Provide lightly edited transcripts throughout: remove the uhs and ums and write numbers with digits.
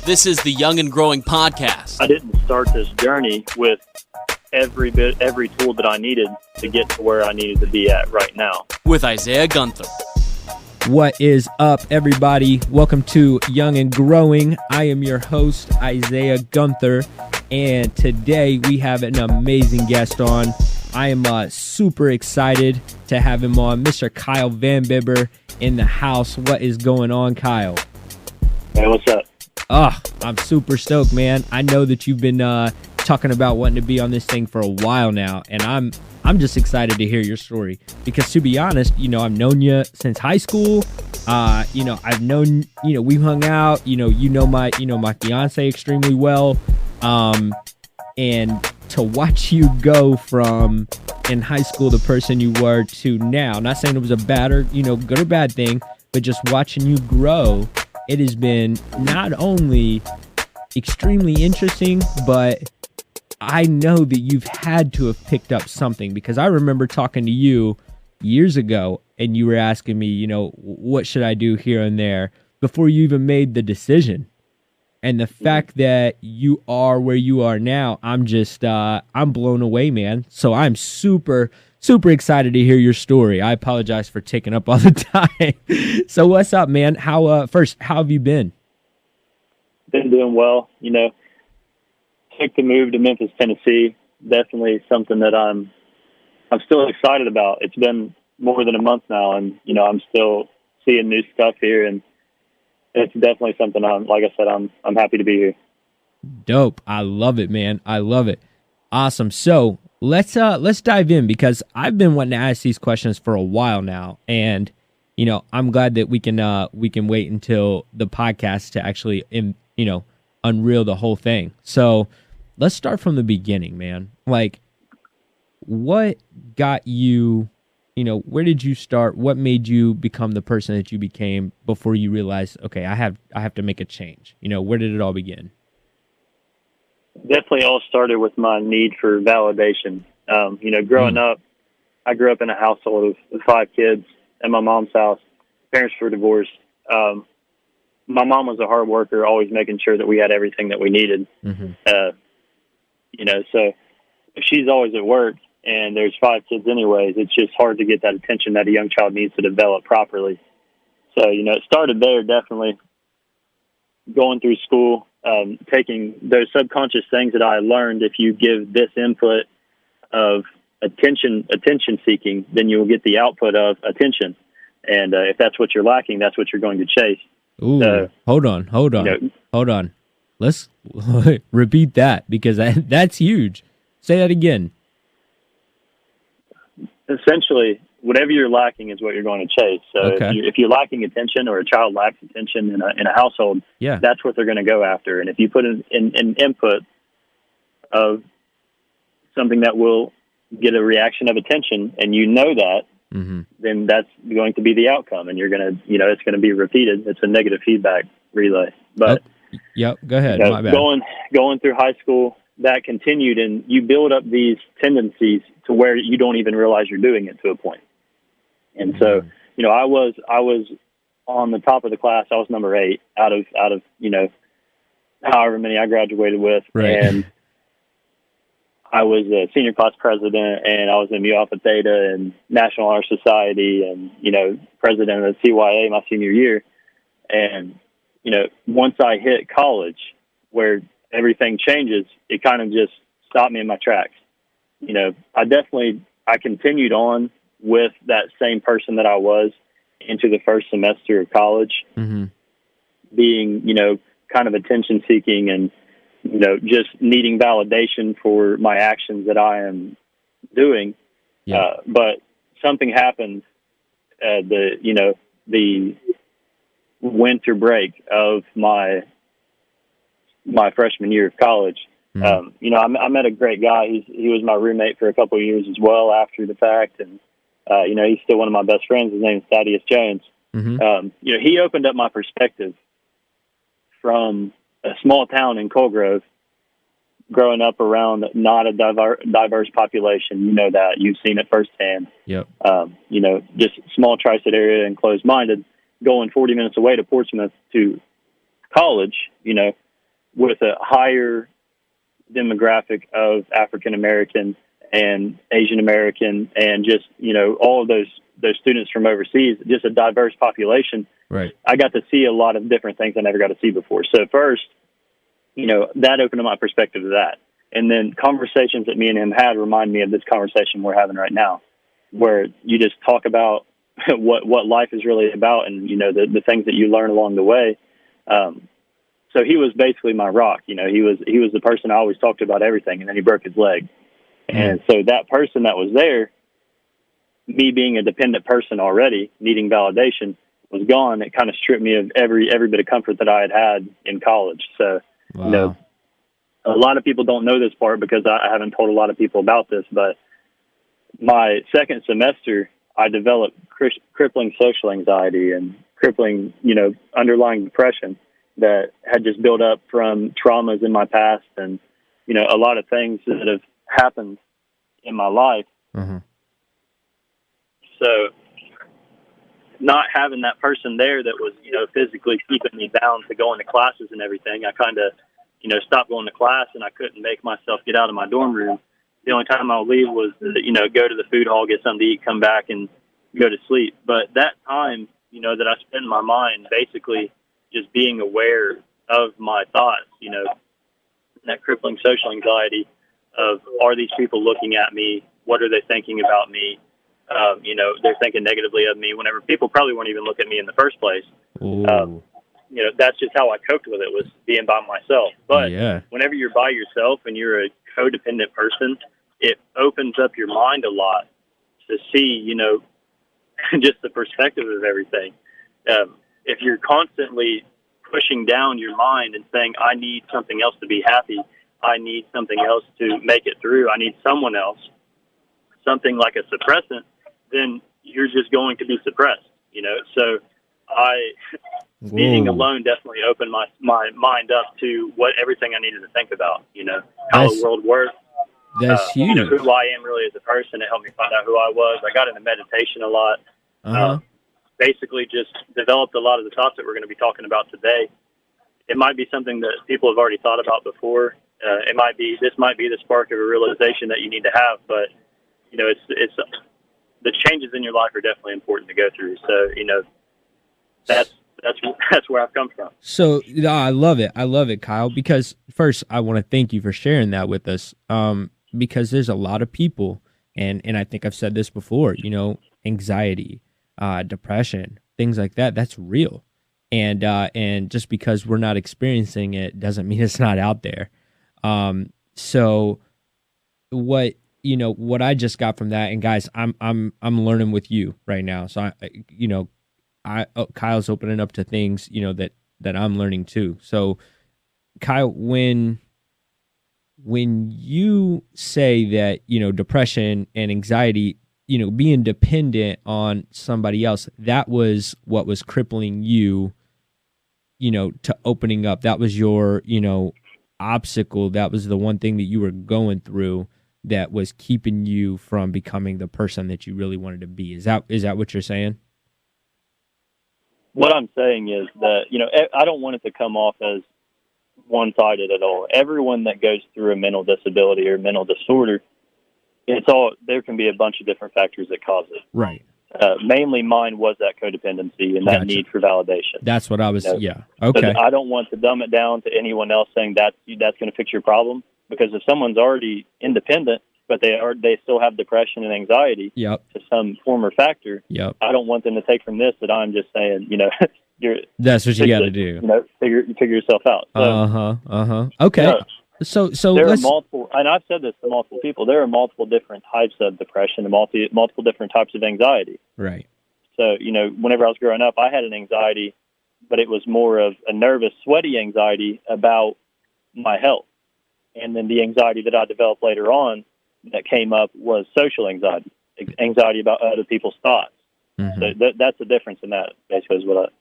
This is the Young and Growing Podcast. I didn't start this journey with every tool that I needed to get to where I needed to be at right now. With Isaiah Gunther. What is up, everybody? Welcome to Young and Growing. I am your host, Isaiah Gunther, and today we have an amazing guest on. I am super excited to have him on, Mr. Kyle VanBibber in the house. What is going on, Kyle? Hey, what's up? I'm super stoked, man. I know that you've been talking about wanting to be on this thing for a while now, and I'm just excited to hear your story because, to be honest, I've known you since high school. I've known, we've hung out. My fiance extremely well, and to watch you go from in high school the person you were to now. Not saying it was a bad or good or bad thing, but just watching you grow. It has been not only extremely interesting, but I know that you've had to have picked up something, because I remember talking to you years ago and you were asking me, what should I do here and there before you even made the decision. And the fact that you are where you are now, I'm blown away, man. So I'm super excited to hear your story. I apologize for taking up all the time. So what's up, man? How have you been? Been doing well. Took the move to Memphis, Tennessee. Definitely something that I'm still excited about. It's been more than a month now, and I'm still seeing new stuff here, and it's definitely something I'm happy to be here. Dope. I love it, man. I love it. Awesome. So let's dive in, because I've been wanting to ask these questions for a while now, and I'm glad that we can wait until the podcast to actually unreel the whole thing. So let's start from the beginning, man. Like, what got you? Where did you start? What made you become the person that you became before you realized, okay, I have to make a change? Where did it all begin? Definitely all started with my need for validation. Growing up, I grew up in a household of 5 kids at my mom's house. Parents were divorced. My mom was a hard worker, always making sure that we had everything that we needed. Mm-hmm. So if she's always at work and there's 5 kids anyways, it's just hard to get that attention that a young child needs to develop properly. So, it started there, definitely going through school, taking those subconscious things that I learned. If you give this input of attention seeking, then you will get the output of attention. And if that's what you're lacking, that's what you're going to chase. Ooh, so, hold on. Let's repeat that, because that's huge. Say that again. Essentially, whatever you're lacking is what you're going to chase. So okay. if you're lacking attention, or a child lacks attention in a household, that's what they're going to go after. And if you put in input of something that will get a reaction of attention, and that, mm-hmm. then that's going to be the outcome, and you're going to, it's going to be repeated. It's a negative feedback relay. But yep, go ahead. My bad. Going through high school, that continued, and you build up these tendencies to where you don't even realize you're doing it to a point. And so, I was on the top of the class. I was number 8 out of however many I graduated with, right. And I was a senior class president, and I was in Mu Alpha Theta and National Honor Society, and president of the CYA my senior year. And once I hit college, where everything changes, it kind of just stopped me in my tracks. I continued on with that same person that I was into the first semester of college, mm-hmm. being, kind of attention seeking and, just needing validation for my actions that I am doing. Yeah. But something happened the winter break of my freshman year of college. Mm-hmm. I met a great guy. He was my roommate for a couple of years as well after the fact. And, he's still one of my best friends. His name is Thaddeus Jones. Mm-hmm. He opened up my perspective from a small town in Colgrove, growing up around not a diverse population. That you've seen it firsthand. Yep. Just small tri-state area and closed-minded, going 40 minutes away to Portsmouth to college, with a higher demographic of African American and Asian American, and just, you know, all of those students from overseas, just a diverse population. Right. I got to see a lot of different things I never got to see before. So first, you know, that opened up my perspective to that. And then conversations that me and him had remind me of this conversation we're having right now, where you just talk about what life is really about, and, you know, the things that you learn along the way. So he was basically my rock. You know, he was the person I always talked to about everything, and then he broke his leg. And so that person that was there, me being a dependent person already, needing validation, was gone. It kind of stripped me of every bit of comfort that I had in college. So, wow. You know, a lot of people don't know this part because I haven't told a lot of people about this, but my second semester, I developed crippling social anxiety and crippling, you know, underlying depression that had just built up from traumas in my past, and, you know, a lot of things that have happened in my life. Mm-hmm. So not having that person there that was, you know, physically keeping me down to going to classes and everything, I kind of, you know, stopped going to class, and I couldn't make myself get out of my dorm room. The only time I would leave was, you know, go to the food hall, get something to eat, come back, and go to sleep. But that time, you know, that I spent in my mind, basically just being aware of my thoughts, you know, that crippling social anxiety of, are these people looking at me? What are they thinking about me? You know, they're thinking negatively of me whenever people probably won't even look at me in the first place. You know, that's just how I coped with it, was being by myself. But whenever you're by yourself and you're a codependent person, it opens up your mind a lot to see, you know, just the perspective of everything. If you're constantly pushing down your mind and saying, I need something else to be happy, I need something else to make it through, I need someone else, something like a suppressant, then you're just going to be suppressed, you know? So being alone definitely opened my mind up to everything I needed to think about, you know, how the world works. That's huge. You know, who I am really as a person. It helped me find out who I was. I got into meditation a lot. Basically just developed a lot of the thoughts that we're going to be talking about today. It might be something that people have already thought about before. This might be the spark of a realization that you need to have, but, you know, it's the changes in your life are definitely important to go through. So, you know, that's where I've come from. So I love it, Kyle, because first I want to thank you for sharing that with us. Because there's a lot of people, and I think I've said this before, you know, anxiety, depression, things like that, that's real. And just because we're not experiencing it doesn't mean it's not out there. So what I just got from that, and guys, I'm learning with you right now. So Kyle's opening up to things, you know, that I'm learning too. So Kyle, when you say that, you know, depression and anxiety, you know, being dependent on somebody else, that was what was crippling you, you know, to opening up. That was your, you know, obstacle. That was the one thing that you were going through that was keeping you from becoming the person that you really wanted to be. Is that what you're saying? What I'm saying is that, you know, I don't want it to come off as one-sided at all. Everyone that goes through a mental disability or mental disorder, there can be a bunch of different factors that cause it. Right. Mainly mine was that codependency and that need for validation. That's what I was, Okay. So I don't want to dumb it down to anyone else saying that's going to fix your problem, because if someone's already independent, but they still have depression and anxiety to some form or factor, I don't want them to take from this that I'm just saying, you know, that's what you got to do. You know, figure yourself out. So, Okay. You know, so there are multiple, and I've said this to multiple people, there are multiple different types of depression and multiple different types of anxiety. Right. So, you know, whenever I was growing up, I had an anxiety, but it was more of a nervous, sweaty anxiety about my health. And then the anxiety that I developed later on that came up was social anxiety about other people's thoughts. Mm-hmm. So that's the difference in that, basically, is what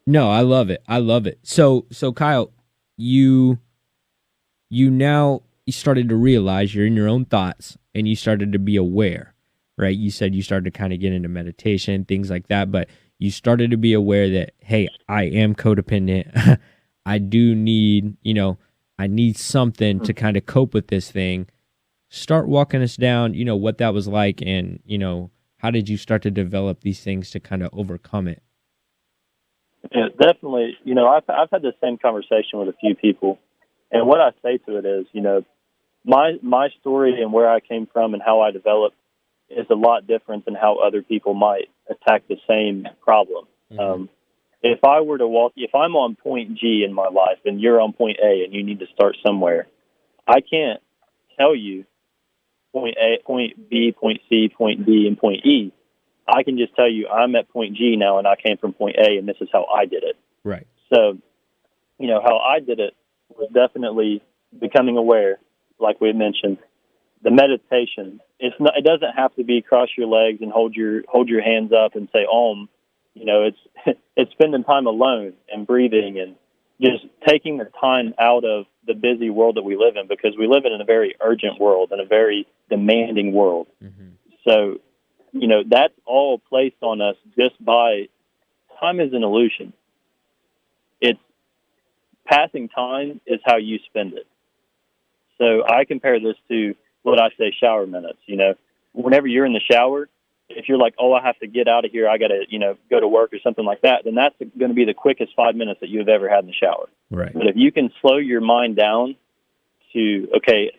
No, I love it. So Kyle, you started to realize you're in your own thoughts, and you started to be aware, right? You said you started to kind of get into meditation, things like that, but you started to be aware that, hey, I am codependent. I do need, you know, I need something to kind of cope with this thing. Start walking us down, what that was like, and, how did you start to develop these things to kind of overcome it? Yeah, definitely. I've had the same conversation with a few people, and what I say to it is, my story and where I came from and how I developed is a lot different than how other people might attack the same problem. Mm-hmm. If I'm on point G in my life and you're on point A and you need to start somewhere, I can't tell you point A, point B, point C, point D, and point E. I can just tell you I'm at point G now and I came from point A and this is how I did it. Right. So, how I did it was definitely becoming aware, like we mentioned. The meditation, it doesn't have to be cross your legs and hold your hands up and say Om. It's spending time alone and breathing and just taking the time out of the busy world that we live in, because we live in a very urgent world and a very demanding world. Mm-hmm. So, that's all placed on us just by time is an illusion. It's passing time is how you spend it. So I compare this to what I say shower minutes. Whenever you're in the shower, if you're like, oh, I have to get out of here, I got to, go to work or something like that, then that's going to be the quickest 5 minutes that you've ever had in the shower. Right. But if you can slow your mind down to, okay,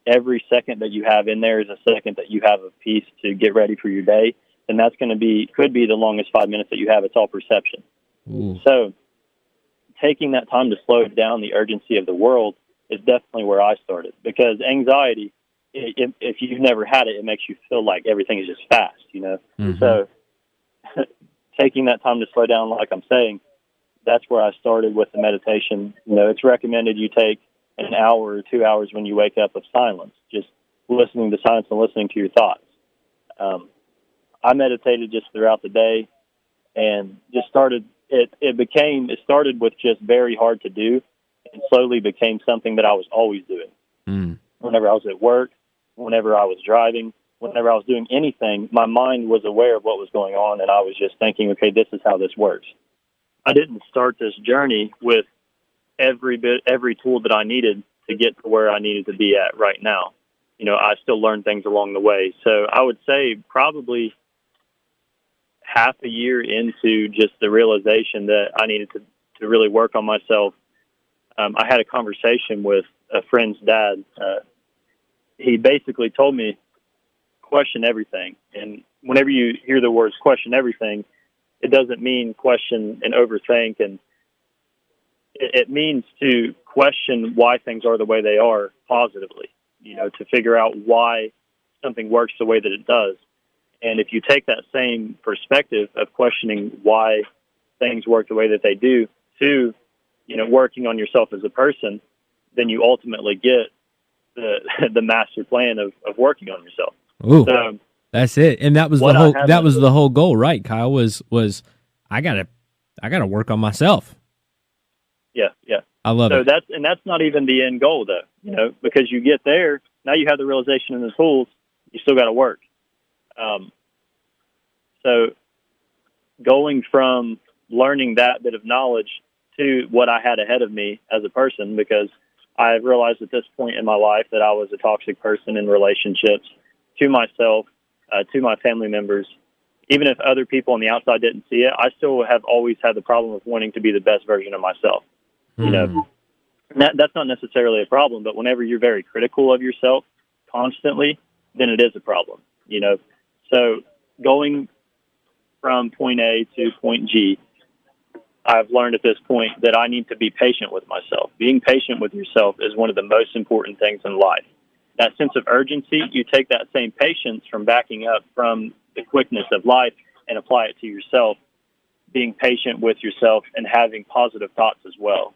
every second that you have in there is a second that you have of peace to get ready for your day, then that's going to could be the longest 5 minutes that you have. It's all perception. Ooh. So taking that time to slow down the urgency of the world is definitely where I started, because anxiety, if you've never had it, it makes you feel like everything is just fast, Mm-hmm. So taking that time to slow down, like I'm saying, that's where I started with the meditation. It's recommended you take an hour or 2 hours when you wake up of silence, just listening to silence and listening to your thoughts. I meditated just throughout the day and just started, it started with just very hard to do and slowly became something that I was always doing. Mm. Whenever I was at work, whenever I was driving, whenever I was doing anything, my mind was aware of what was going on, and I was just thinking, okay, this is how this works. I didn't start this journey with every tool that I needed to get to where I needed to be at right now. I still learned things along the way. So I would say probably half a year into just the realization that I needed to really work on myself, I had a conversation with a friend's dad. He basically told me, question everything. And whenever you hear the words question everything, it doesn't mean question and overthink. And it means to question why things are the way they are positively, to figure out why something works the way that it does. And if you take that same perspective of questioning why things work the way that they do to, working on yourself as a person, then you ultimately get the master plan of working on yourself. Ooh, so, that's it. And that was the whole goal, right, Kyle? Was I gotta work on myself. Yeah. I love it. That's not even the end goal, though. Because you get there, now you have the realization and the tools. You still got to work. So going from learning that bit of knowledge to what I had ahead of me as a person, because I realized at this point in my life that I was a toxic person in relationships to myself, to my family members. Even if other people on the outside didn't see it, I still have always had the problem of wanting to be the best version of myself. That's not necessarily a problem, but whenever you're very critical of yourself constantly, then it is a problem, So going from point A to point G, I've learned at this point that I need to be patient with myself. Being patient with yourself is one of the most important things in life. That sense of urgency, you take that same patience from backing up from the quickness of life and apply it to yourself, being patient with yourself and having positive thoughts as well.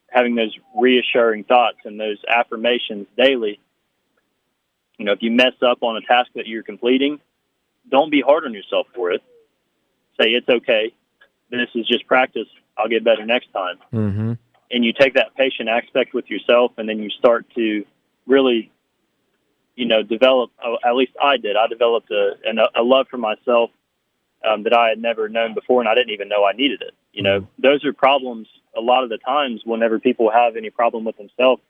Having those reassuring thoughts and those affirmations daily. If you mess up on a task that you're completing, don't be hard on yourself for it. Say, it's okay. This is just practice. I'll get better next time. Mm-hmm. And you take that patient aspect with yourself, and then you start to really, develop, at least I did. I developed a love for myself that I had never known before, and I didn't even know I needed it. You know, those are problems a lot of the times whenever people have any problem with themselves,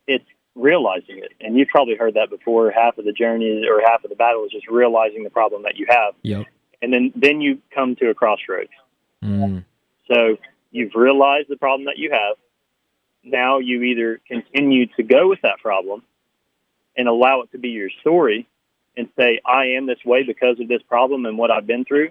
it's realizing it. And you've probably heard that before. Half of the journey or half of the battle is just realizing the problem that you have. Yep. And then you come to a crossroads. Mm. So you've realized the problem that you have. Now you either continue to go with that problem and allow it to be your story and say, I am this way because of this problem and what I've been through,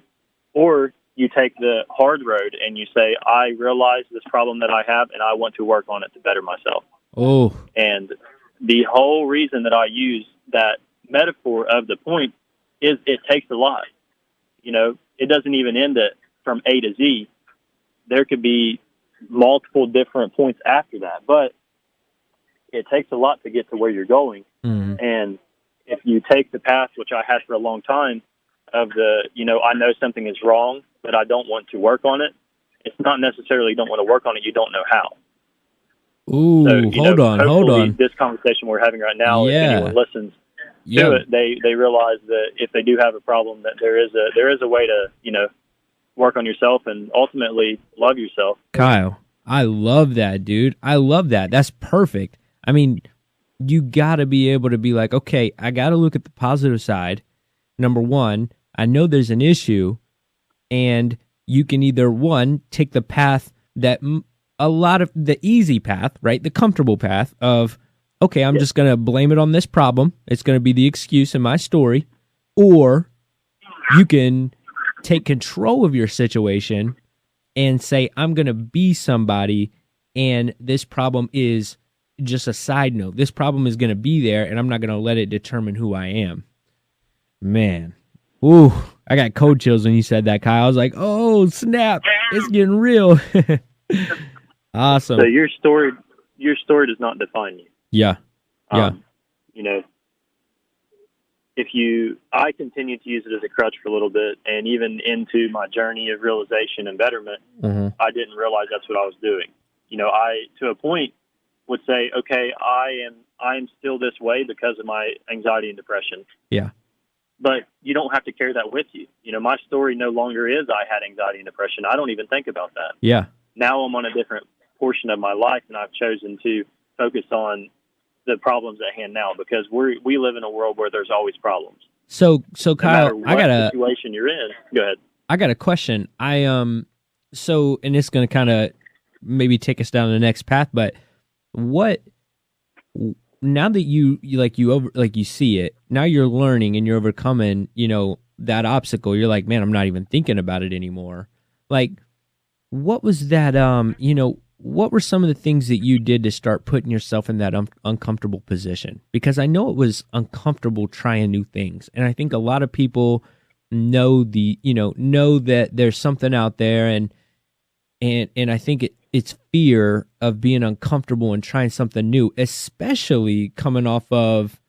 or you take the hard road and you say, I realize this problem that I have and I want to work on it to better myself. Oh. And the whole reason that I use that metaphor of the point is it takes a lot. You know, it doesn't even end it from A to Z. There could be multiple different points after that, but it takes a lot to get to where you're going. Mm-hmm. And if you take the path, which I had for a long time, of the, you know, I know something is wrong, but I don't want to work on it. It's not necessarily you don't want to work on it, you don't know how. Ooh, So, hold on. This conversation we're having right now, if anyone listens to it, they realize that if they do have a problem, that there is a way to, you know, work on yourself and ultimately love yourself. Kyle, I love that, dude. I love that. That's perfect. I mean, you got to be able to be like, okay, I got to look at the positive side. Number one, I know there's an issue, and you can either, one, take the path that a lot of the easy path, right? The comfortable path of, okay, I'm just going to blame it on this problem. It's going to be the excuse in my story. Or you can take control of your situation and say, I'm going to be somebody, and this problem is just a side note. This problem is going to be there, and I'm not going to let it determine who I am. Man. Ooh, I got cold chills when you said that, Kyle. I was like, oh, snap. It's getting real. Awesome. So your story does not define you. Yeah. Yeah. You know, I continued to use it as a crutch for a little bit, and even into my journey of realization and betterment, I didn't realize that's what I was doing. You know, I, to a point, would say, okay, I am still this way because of my anxiety and depression. Yeah. But you don't have to carry that with you. You know, my story no longer is I had anxiety and depression. I don't even think about that. Yeah. Now I'm on a different portion of my life, and I've chosen to focus on the problems at hand now, because we live in a world where there's always problems. So Kyle, no matter what situation you're in. Go ahead. I got a question. So, and it's going to kind of maybe take us down the next path, but now that you see it, now you're learning and you're overcoming, you know, that obstacle. You're like, man, I'm not even thinking about it anymore. Like, what was that, you know, what were some of the things that you did to start putting yourself in that uncomfortable position? Because I know it was uncomfortable trying new things. And I think a lot of people know that there's something out there, and I think it's fear of being uncomfortable and trying something new, especially coming off of,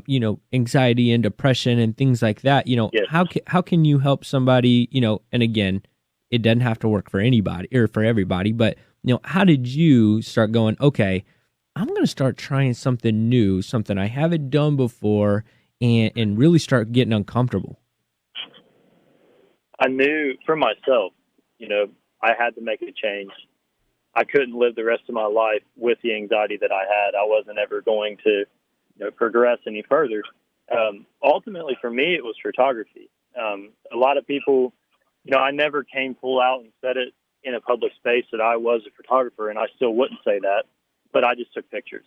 you know, anxiety and depression and things like that. You know, yes. How can you help somebody, you know, and again, it doesn't have to work for anybody or for everybody, but, you know, how did you start going, okay, I'm going to start trying something new, something I haven't done before, and really start getting uncomfortable? I knew for myself, you know, I had to make a change. I couldn't live the rest of my life with the anxiety that I had. I wasn't ever going to, you know, progress any further. Ultimately, for me, it was photography. A lot of people, you know, I never came full out and said it in a public space that I was a photographer, and I still wouldn't say that, but I just took pictures.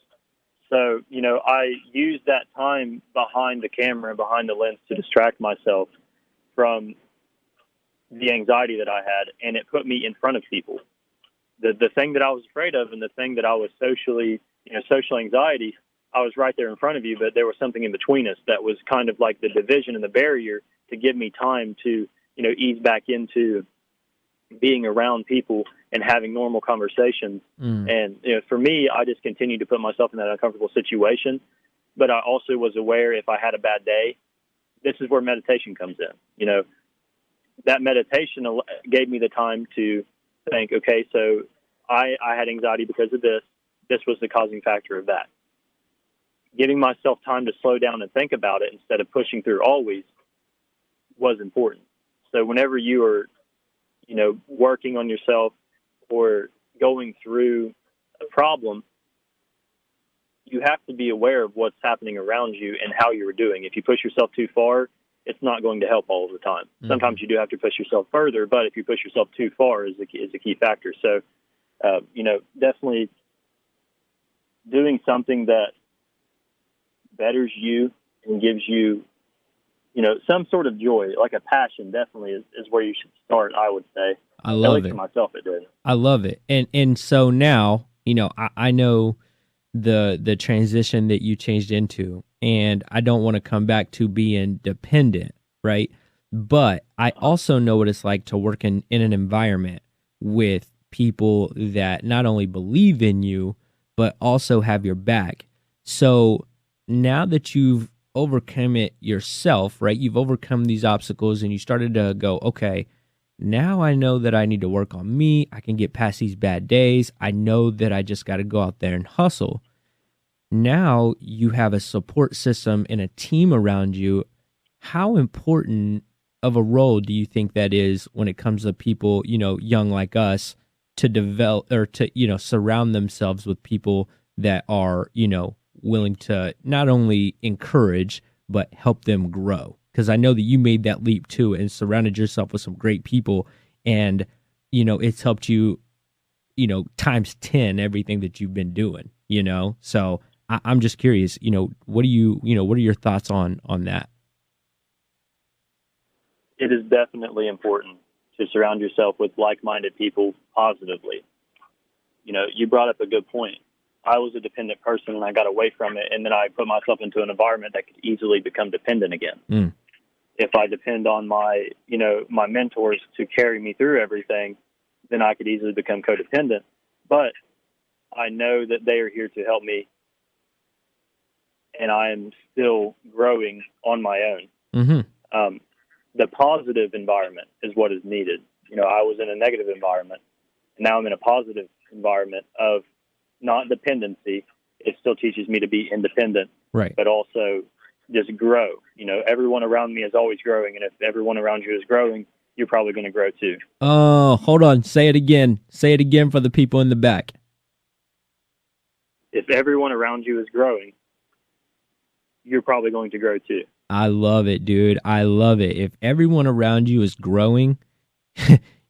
So, you know, I used that time behind the camera and behind the lens to distract myself from the anxiety that I had, and it put me in front of people. The thing that I was afraid of, and the thing that I was social anxiety, I was right there in front of you, but there was something in between us that was kind of like the division and the barrier to give me time to, you know, ease back into being around people and having normal conversations. And, you know, for me, I just continued to put myself in that uncomfortable situation. But I also was aware if I had a bad day, this is where meditation comes in. You know, that meditation gave me the time to think, okay, so I had anxiety because of this. This was the causing factor of that. Giving myself time to slow down and think about it instead of pushing through always was important. So whenever you are working on yourself or going through a problem, you have to be aware of what's happening around you and how you're doing. If you push yourself too far, it's not going to help all the time. Mm-hmm. Sometimes you do have to push yourself further, but if you push yourself too far is a key factor. So, definitely doing something that betters you and gives you, some sort of joy, like a passion, definitely is where you should start, I would say. I love At least it. for myself, it did. I love it. And so now, I know the transition that you changed into, and I don't want to come back to being dependent, right? But I also know what it's like to work in an environment with people that not only believe in you, but also have your back. So now that you've overcome it yourself, right? You've overcome these obstacles and you started to go, okay, now I know that I need to work on me. I can get past these bad days. I know that I just got to go out there and hustle. Now you have a support system and a team around you. How important of a role do you think that is when it comes to people, young like us, to develop or to, surround themselves with people that are, willing to not only encourage, but help them grow? Because I know that you made that leap too and surrounded yourself with some great people, and, it's helped you, times 10 everything that you've been doing, So I'm just curious, what are your thoughts on that? It is definitely important to surround yourself with like-minded people positively. You brought up a good point. I was a dependent person and I got away from it, and then I put myself into an environment that could easily become dependent again. Mm. If I depend on my mentors to carry me through everything, then I could easily become codependent. But I know that they are here to help me, and I am still growing on my own. Mm-hmm. The positive environment is what is needed. I was in a negative environment, and now I'm in a positive environment of not dependency. It still teaches me to be independent, right? But also just grow. Everyone around me is always growing, and if everyone around you is growing, you're probably going to grow too. Oh, hold on. Say it again. Say it again for the people in the back. If everyone around you is growing, you're probably going to grow too. I love it, dude. I love it. If everyone around you is growing,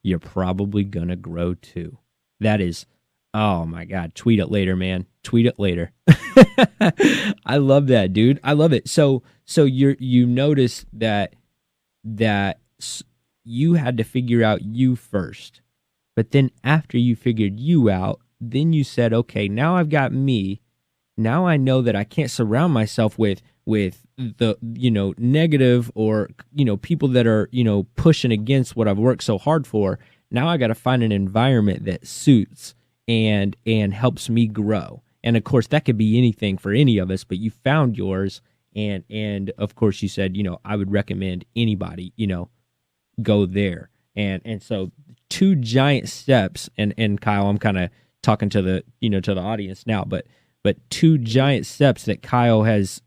you're probably going to grow too. That is, oh my God. Tweet it later, man. Tweet it later. I love that, dude. I love it. So you notice that you had to figure out you first. But then after you figured you out, then you said, okay, now I've got me. Now I know that I can't surround myself with the, negative or, people that are, pushing against what I've worked so hard for. Now I got to find an environment that suits and helps me grow. And of course that could be anything for any of us, but you found yours. And of course you said, I would recommend anybody, go there. And so 2 giant steps, and Kyle, I'm kind of talking to the, to the audience now, but 2 giant steps that Kyle has,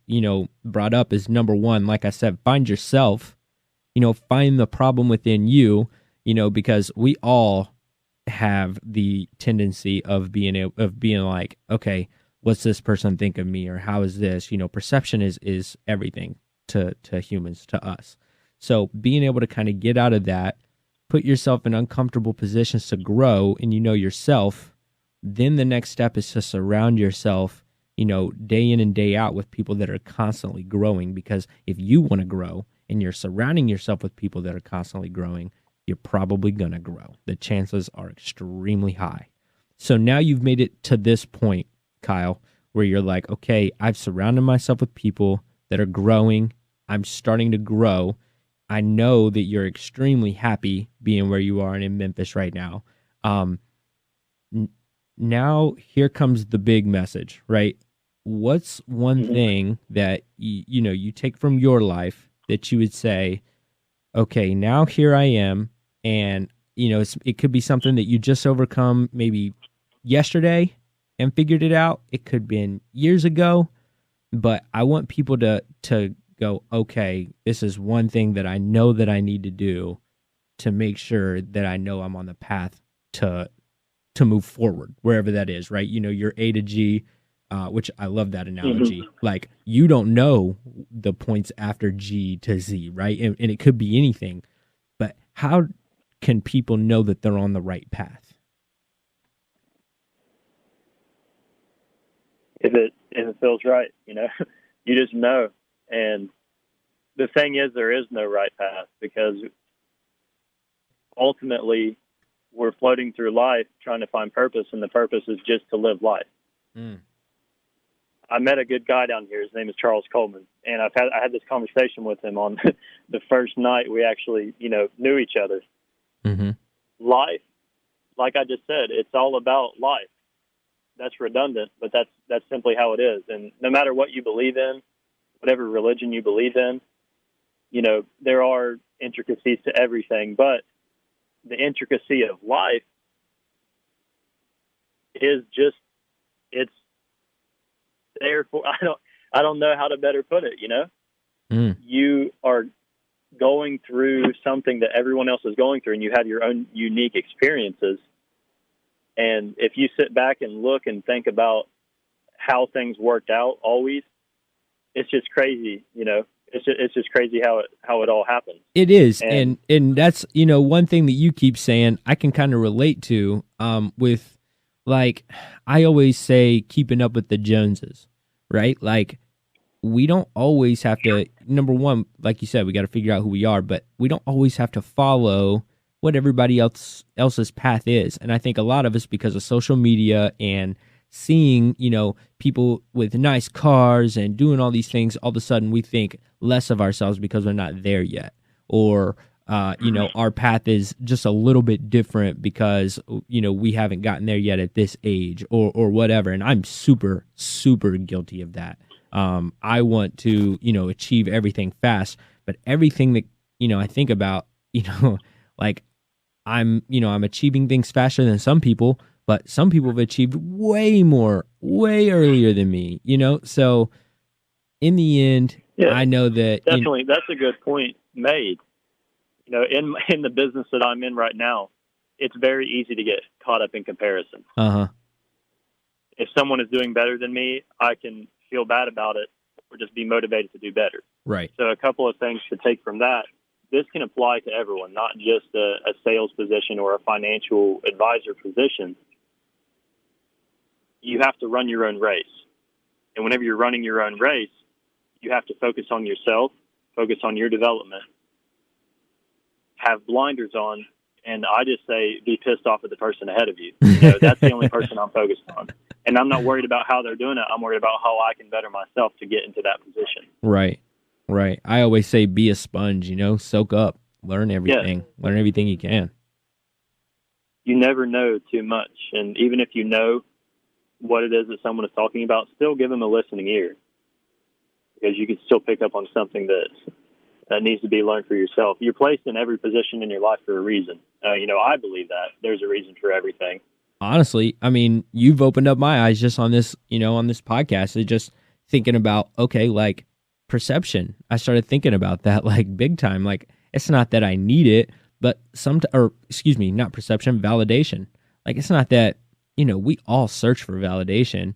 brought up is, number 1, like I said, find yourself, find the problem within you, because we all have the tendency of being like, okay, what's this person think of me, or how is this? Perception is everything to humans, to us. So being able to kind of get out of that, put yourself in uncomfortable positions to grow, and yourself. Then the next step is to surround yourself, day in and day out with people that are constantly growing, because if you want to grow and you're surrounding yourself with people that are constantly growing, you're probably going to grow. The chances are extremely high. So now you've made it to this point, Kyle, where you're like, okay, I've surrounded myself with people that are growing. I'm starting to grow. I know that you're extremely happy being where you are in Memphis right now. Now here comes the big message, right? What's one thing that you take from your life that you would say, okay, now here I am, and it could be something that you just overcome maybe yesterday and figured it out. It could have been years ago, but I want people to go, okay, this is one thing that I know that I need to do to make sure that I know I'm on the path to move forward, wherever that is, right? Your A to G, which I love that analogy. Mm-hmm. Like, you don't know the points after G to Z, right? And it could be anything, but how can people know that they're on the right path? If it feels right, you just know. And the thing is, there is no right path, because ultimately we're floating through life trying to find purpose, and the purpose is just to live life. I met a good guy down here. His name is Charles Coleman, and I had this conversation with him on the first night we actually, knew each other. Mm-hmm. Life, like I just said, it's all about life. That's redundant, but that's simply how it is. And no matter what you believe in, whatever religion you believe in, there are intricacies to everything, but the intricacy of life is just, it's there for, I don't know how to better put it, You are going through something that everyone else is going through, and you have your own unique experiences. And if you sit back and look and think about how things worked out always, it's just crazy, It's just crazy how it all happens. It is, and that's one thing that you keep saying I can kind of relate to. With, like, I always say, keeping up with the Joneses, right? Like, we don't always have to. Number one, like you said, we got to figure out who we are, but we don't always have to follow what everybody else's path is. And I think a lot of us, because of social media and seeing, people with nice cars and doing all these things, all of a sudden we think less of ourselves because we're not there yet. Or, our path is just a little bit different because, we haven't gotten there yet at this age, or whatever. And I'm super, super guilty of that. I want to, achieve everything fast, but everything that, I think about, like, I'm achieving things faster than some people, but some people have achieved way more, way earlier than me, So in the end, I know that... Definitely, that's a good point made. In the business that I'm in right now, it's very easy to get caught up in comparison. Uh-huh. If someone is doing better than me, I can feel bad about it or just be motivated to do better. Right. So a couple of things to take from that. This can apply to everyone, not just a sales position or a financial advisor position. You have to run your own race. And whenever you're running your own race, you have to focus on yourself, focus on your development, have blinders on, and I just say be pissed off at the person ahead of you. That's the only person I'm focused on. And I'm not worried about how they're doing it. I'm worried about how I can better myself to get into that position. Right. I always say be a sponge, soak up, learn everything, learn everything you can. You never know too much. And even if you know what it is that someone is talking about, still give them a listening ear, because you can still pick up on something that needs to be learned for yourself. You're placed in every position in your life for a reason. I believe that there's a reason for everything. Honestly, I mean, you've opened up my eyes just on this, on this podcast. It's just thinking about, okay, like, perception. I started thinking about that, like, big time. Like, it's not that I need it, but not perception, validation. Like, it's not that, we all search for validation.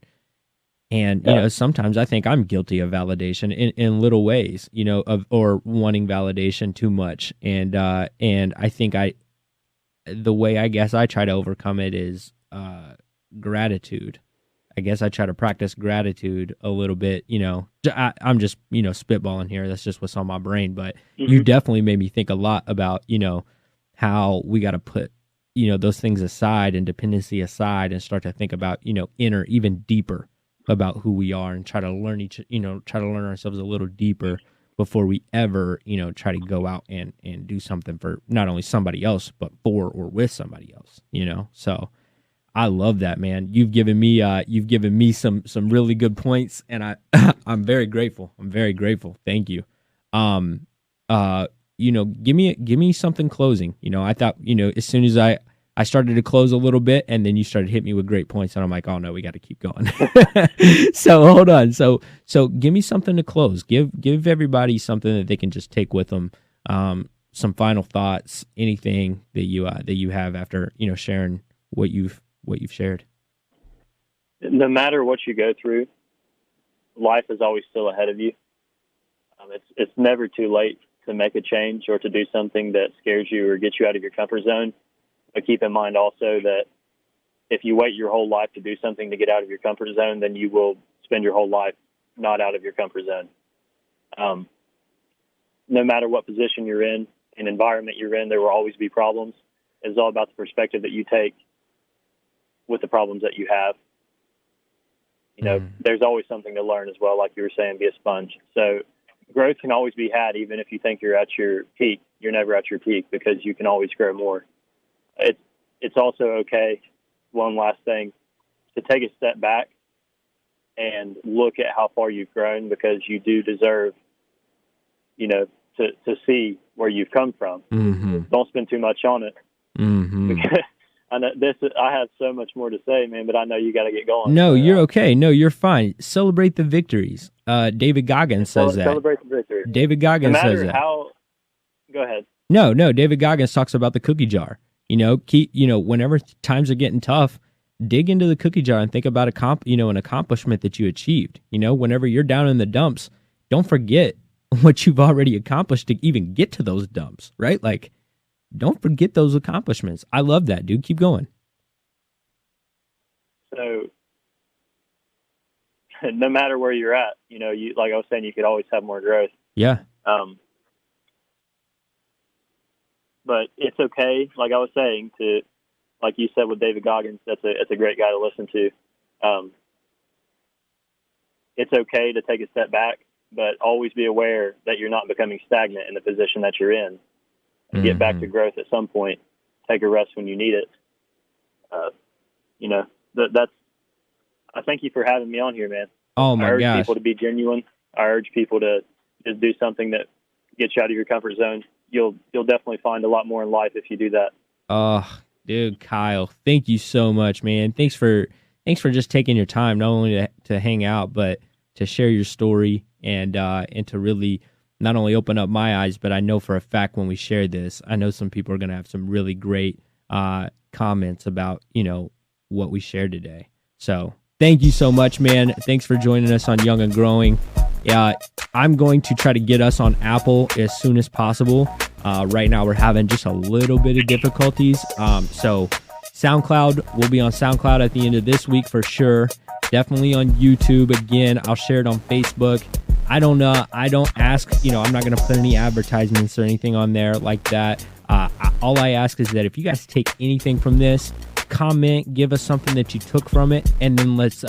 And, sometimes I think I'm guilty of validation in little ways, or wanting validation too much. And I think the way I guess I try to overcome it is gratitude. I guess I try to practice gratitude a little bit, I'm just, spitballing here. That's just what's on my brain. But you definitely made me think a lot about, how we got to put, those things aside and dependency aside and start to think about, inner, even deeper about who we are, and try to learn try to learn ourselves a little deeper before we ever, try to go out and do something for not only somebody else, but for or with somebody else, So I love that, man. You've given me some really good points, and I'm very grateful. Thank you. Give me something closing. I thought, as soon as I started to close a little bit, and then you started hitting me with great points, and I'm like, oh no, we got to keep going. So hold on. So give me something to close. Give everybody something that they can just take with them. some final thoughts, anything that you have after, sharing what you've shared. No matter what you go through, life is always still ahead of you. It's never too late to make a change or to do something that scares you or gets you out of your comfort zone. But keep in mind also that if you wait your whole life to do something to get out of your comfort zone, then you will spend your whole life not out of your comfort zone. No matter what position you're in, an environment you're in, there will always be problems. It's all about the perspective that you take with the problems that you have. There's always something to learn as well, like you were saying, be a sponge. So growth can always be had, even if you think you're at your peak. You're never at your peak because you can always grow more. It's also okay, one last thing, to take a step back and look at how far you've grown, because you do deserve, to see where you've come from. Mm-hmm. Don't spend too much on it. Mm-hmm. Because I have so much more to say, man, but I know you got to get going. No, you're okay. No, you're fine. Celebrate the victories. David Goggins says that. Celebrate the victory. David Goggins says that. Go ahead. No, David Goggins talks about the cookie jar. Whenever times are getting tough, dig into the cookie jar and think about an accomplishment that you achieved. Whenever you're down in the dumps, don't forget what you've already accomplished to even get to those dumps, right? Like, don't forget those accomplishments. I love that, dude. Keep going. So, no matter where you're at, you like I was saying, you could always have more growth. Yeah. But it's okay, like I was saying, to, like you said with David Goggins, that's a great guy to listen to. It's okay to take a step back, but always be aware that you're not becoming stagnant in the position that you're in. And get back to growth at some point. Take a rest when you need it. That's. I thank you for having me on here, man. Oh my gosh! I urge people to be genuine. I urge people to just do something that gets you out of your comfort zone. You'll definitely find a lot more in life if you do that. Oh, dude, Kyle, thank you so much, man. Thanks for just taking your time, not only to hang out, but to share your story and to really not only open up my eyes, but I know for a fact when we share this, I know some people are going to have some really great comments about, what we shared today. So thank you so much, man. Thanks for joining us on Young and Growing. Yeah, I'm going to try to get us on Apple as soon as possible. Right now we're having just a little bit of difficulties. So SoundCloud, we'll be on SoundCloud at the end of this week for sure. Definitely on YouTube. Again, I'll share it on Facebook. I don't ask, I'm not going to put any advertisements or anything on there like that. All I ask is that if you guys take anything from this, comment, give us something that you took from it, and then let's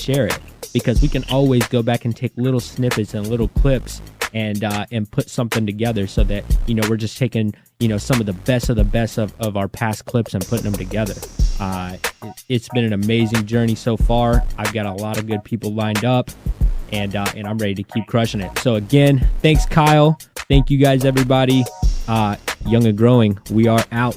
share it, because we can always go back and take little snippets and little clips and put something together so that, we're just taking, some of the best of our past clips and putting them together. It's been an amazing journey so far. I've got a lot of good people lined up. And I'm ready to keep crushing it. So again, thanks, Kyle. Thank you guys, everybody. Young and Growing, we are out.